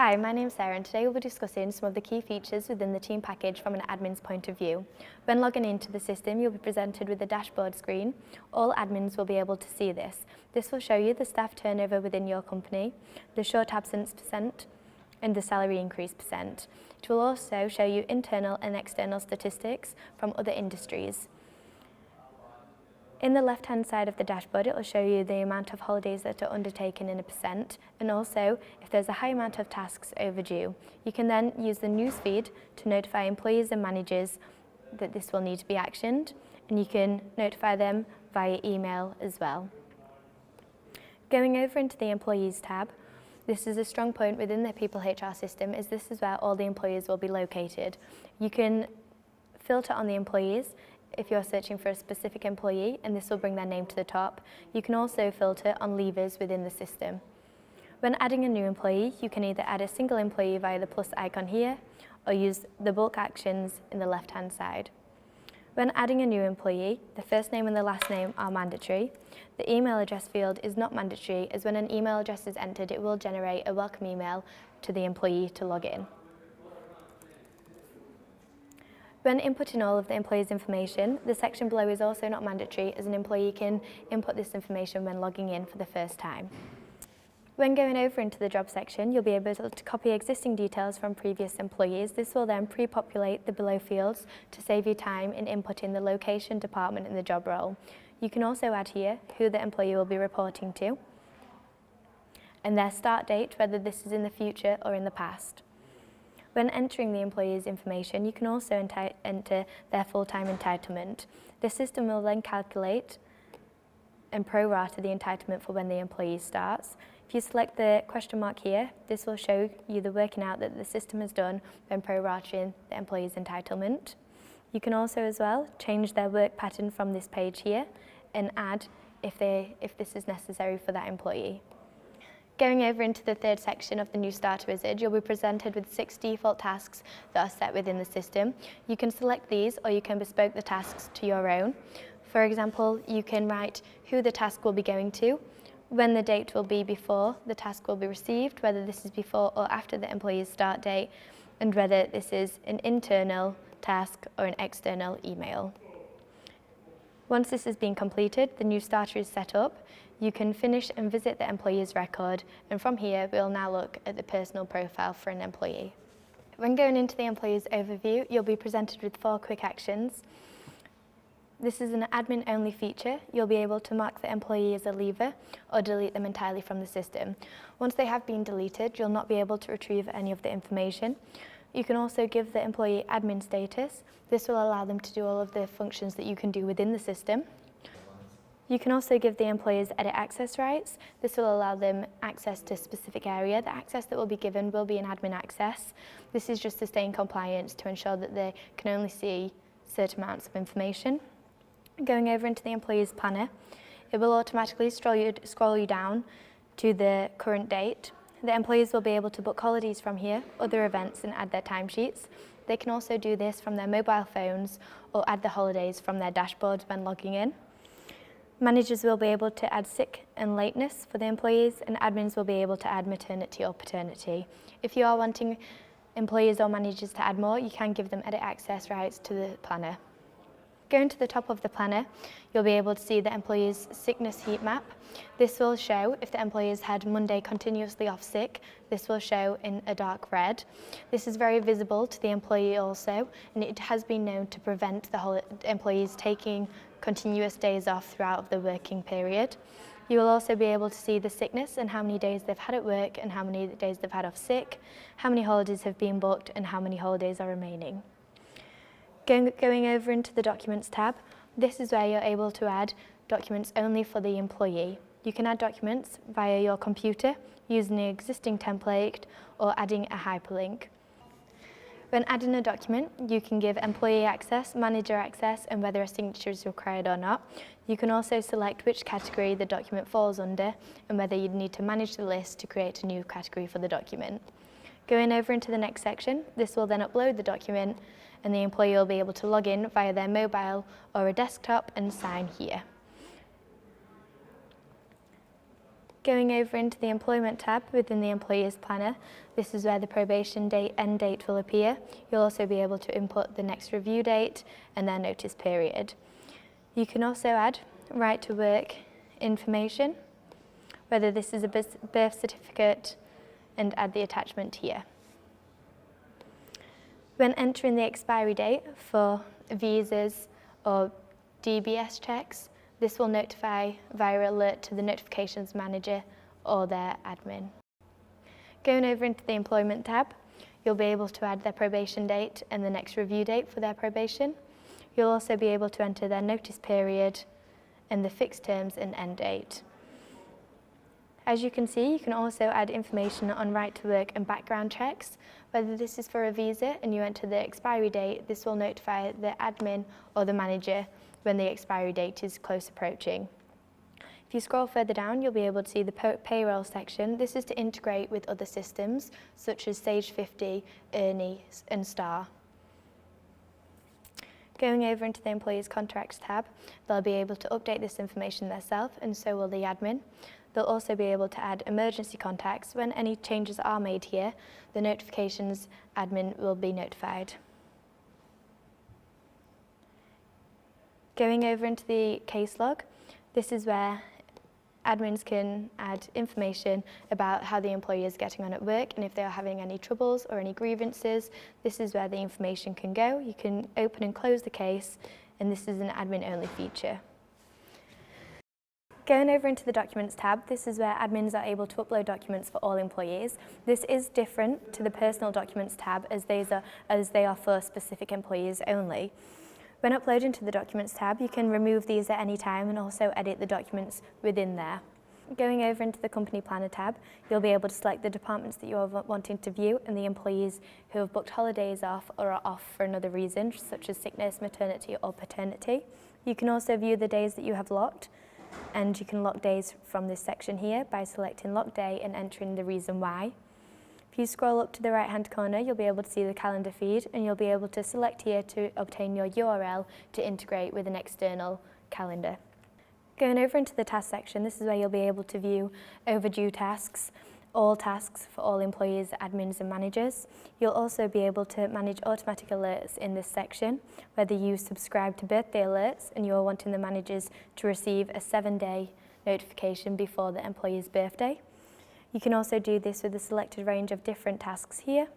Hi, my name's Sarah and today we'll be discussing some of the key features within the team package from an admin's point of view. When logging into the system, you'll be presented with a dashboard screen. All admins will be able to see this. This will show you the staff turnover within your company, the short absence percent, and the salary increase percent. It will also show you internal and external statistics from other industries. In the left-hand side of the dashboard, it will show you the amount of holidays that are undertaken in a percent, and also if there's a high amount of tasks overdue. You can then use the newsfeed to notify employees and managers that this will need to be actioned, and you can notify them via email as well. Going over into the Employees tab, this is a strong point within the People HR system, as this is where all the employees will be located. You can filter on the employees if you're searching for a specific employee, and this will bring their name to the top. You can also filter on leavers within the system. When adding a new employee, you can either add a single employee via the plus icon here, or use the bulk actions in the left-hand side. When adding a new employee, the first name and the last name are mandatory. The email address field is not mandatory, as when an email address is entered, it will generate a welcome email to the employee to log in. When inputting all of the employee's information, the section below is also not mandatory, as an employee can input this information when logging in for the first time. When going over into the job section, you'll be able to copy existing details from previous employees. This will then pre-populate the below fields to save you time in inputting the location, department and the job role. You can also add here who the employee will be reporting to and their start date, whether this is in the future or in the past. When entering the employee's information, you can also enter their full-time entitlement. The system will then calculate and prorata the entitlement for when the employee starts. If you select the question mark here, this will show you the working out that the system has done when prorating the employee's entitlement. You can also as well change their work pattern from this page here and add if this is necessary for that employee. Going over into the third section of the new Starter Wizard, you'll be presented with 6 default tasks that are set within the system. You can select these or you can bespoke the tasks to your own. For example, you can write who the task will be going to, when the date will be before the task will be received, whether this is before or after the employee's start date, and whether this is an internal task or an external email. Once this has been completed, the new starter is set up. You can finish and visit the employee's record, and from here we'll now look at the personal profile for an employee. When going into the employee's overview, you'll be presented with 4 quick actions. This is an admin-only feature. You'll be able to mark the employee as a leaver or delete them entirely from the system. Once they have been deleted, you'll not be able to retrieve any of the information. You can also give the employee admin status. This will allow them to do all of the functions that you can do within the system. You can also give the employees edit access rights. This will allow them access to a specific area. The access that will be given will be an admin access. This is just to stay in compliance to ensure that they can only see certain amounts of information. Going over into the employee's planner, it will automatically scroll you down to the current date. The employees will be able to book holidays from here, other events and add their timesheets. They can also do this from their mobile phones or add the holidays from their dashboards when logging in. Managers will be able to add sick and lateness for the employees, and admins will be able to add maternity or paternity. If you are wanting employees or managers to add more, you can give them edit access rights to the planner. Going to the top of the planner, you'll be able to see the employee's sickness heat map. This will show if the employee has had Monday continuously off sick. This will show in a dark red. This is very visible to the employee also, and it has been known to prevent the employees taking continuous days off throughout the working period. You will also be able to see the sickness and how many days they've had at work and how many days they've had off sick, how many holidays have been booked and how many holidays are remaining. Going over into the Documents tab, this is where you're able to add documents only for the employee. You can add documents via your computer using the existing template or adding a hyperlink. When adding a document, you can give employee access, manager access, and whether a signature is required or not. You can also select which category the document falls under and whether you need to manage the list to create a new category for the document. Going over into the next section, this will then upload the document and the employee will be able to log in via their mobile or a desktop and sign here. Going over into the Employment tab within the Employees Planner, this is where the probation date end date will appear. You'll also be able to input the next review date and their notice period. You can also add right to work information, whether this is a birth certificate, and add the attachment here. When entering the expiry date for visas or DBS checks, this will notify via alert to the notifications manager or their admin. Going over into the Employment tab, you'll be able to add their probation date and the next review date for their probation. You'll also be able to enter their notice period and the fixed terms and end date. As you can see, you can also add information on right to work and background checks. Whether this is for a visa and you enter the expiry date, this will notify the admin or the manager when the expiry date is close approaching. If you scroll further down, you'll be able to see the payroll section. This is to integrate with other systems such as Sage 50, Ernie and Star. Going over into the Employees Contracts tab, they'll be able to update this information themselves, and so will the admin. They'll also be able to add emergency contacts. When any changes are made here, the notifications admin will be notified. Going over into the case log, this is where admins can add information about how the employee is getting on at work, and if they are having any troubles or any grievances, this is where the information can go. You can open and close the case, and this is an admin-only feature. Going over into the Documents tab, this is where admins are able to upload documents for all employees. This is different to the Personal Documents tab as they are for specific employees only. When uploading to the Documents tab, you can remove these at any time and also edit the documents within there. Going over into the Company Planner tab, you'll be able to select the departments that you're wanting to view and the employees who have booked holidays off or are off for another reason, such as sickness, maternity or paternity. You can also view the days that you have locked, and you can lock days from this section here by selecting lock day and entering the reason why. If you scroll up to the right hand corner, you'll be able to see the calendar feed, and you'll be able to select here to obtain your URL to integrate with an external calendar. Going over into the task section, this is where you'll be able to view overdue tasks, all tasks for all employees, admins and managers. You'll also be able to manage automatic alerts in this section, whether you subscribe to birthday alerts and you're wanting the managers to receive a 7-day notification before the employee's birthday. You can also do this with a selected range of different tasks here.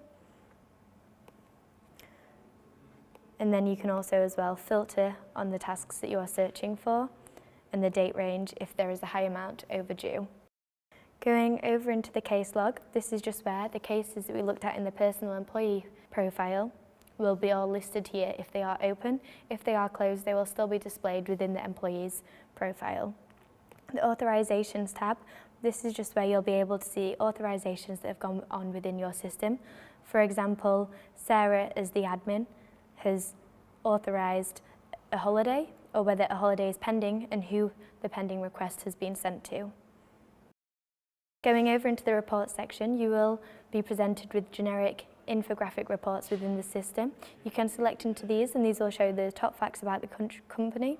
And then you can also as well filter on the tasks that you are searching for and the date range if there is a high amount overdue. Going over into the case log, this is just where the cases that we looked at in the personal employee profile will be all listed here if they are open. If they are closed, they will still be displayed within the employee's profile. The authorizations tab, this is just where you'll be able to see authorizations that have gone on within your system. For example, Sara as the admin has authorized a holiday, or whether a holiday is pending and who the pending request has been sent to. Going over into the reports section, you will be presented with generic infographic reports within the system. You can select into these, and these will show the top facts about the company.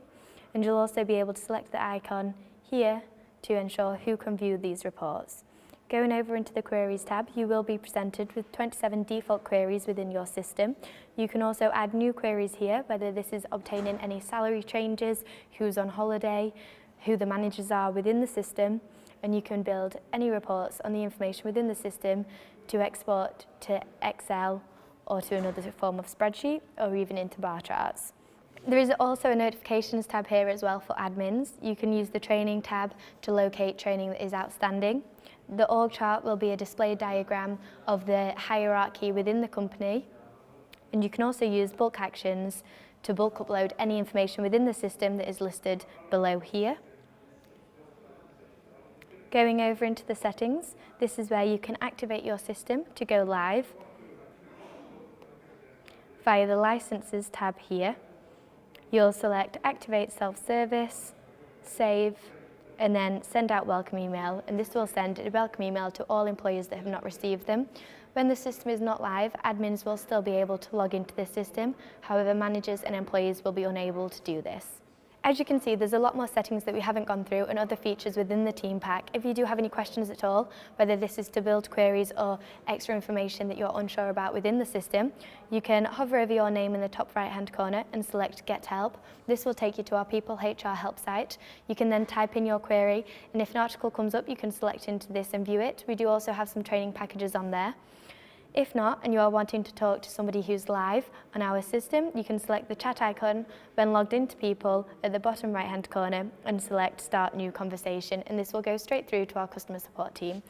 And you'll also be able to select the icon here to ensure who can view these reports. Going over into the Queries tab, you will be presented with 27 default queries within your system. You can also add new queries here, whether this is obtaining any salary changes, who's on holiday, who the managers are within the system, and you can build any reports on the information within the system to export to Excel or to another form of spreadsheet or even into bar charts. There is also a notifications tab here as well for admins. You can use the training tab to locate training that is outstanding. The org chart will be a display diagram of the hierarchy within the company, and you can also use bulk actions to bulk upload any information within the system that is listed below here. Going over into the settings, this is where you can activate your system to go live via the licenses tab here. You'll select activate self-service, save, and then send out welcome email, and this will send a welcome email to all employees that have not received them. When the system is not live, admins will still be able to log into the system. However, managers and employees will be unable to do this. As you can see, there's a lot more settings that we haven't gone through and other features within the team pack. If you do have any questions at all, whether this is to build queries or extra information that you're unsure about within the system, you can hover over your name in the top right-hand corner and select Get Help. This will take you to our People HR help site. You can then type in your query, and if an article comes up, you can select into this and view it. We do also have some training packages on there. If not, and you are wanting to talk to somebody who's live on our system, you can select the chat icon when logged into People at the bottom right-hand corner and select Start New Conversation, and this will go straight through to our customer support team.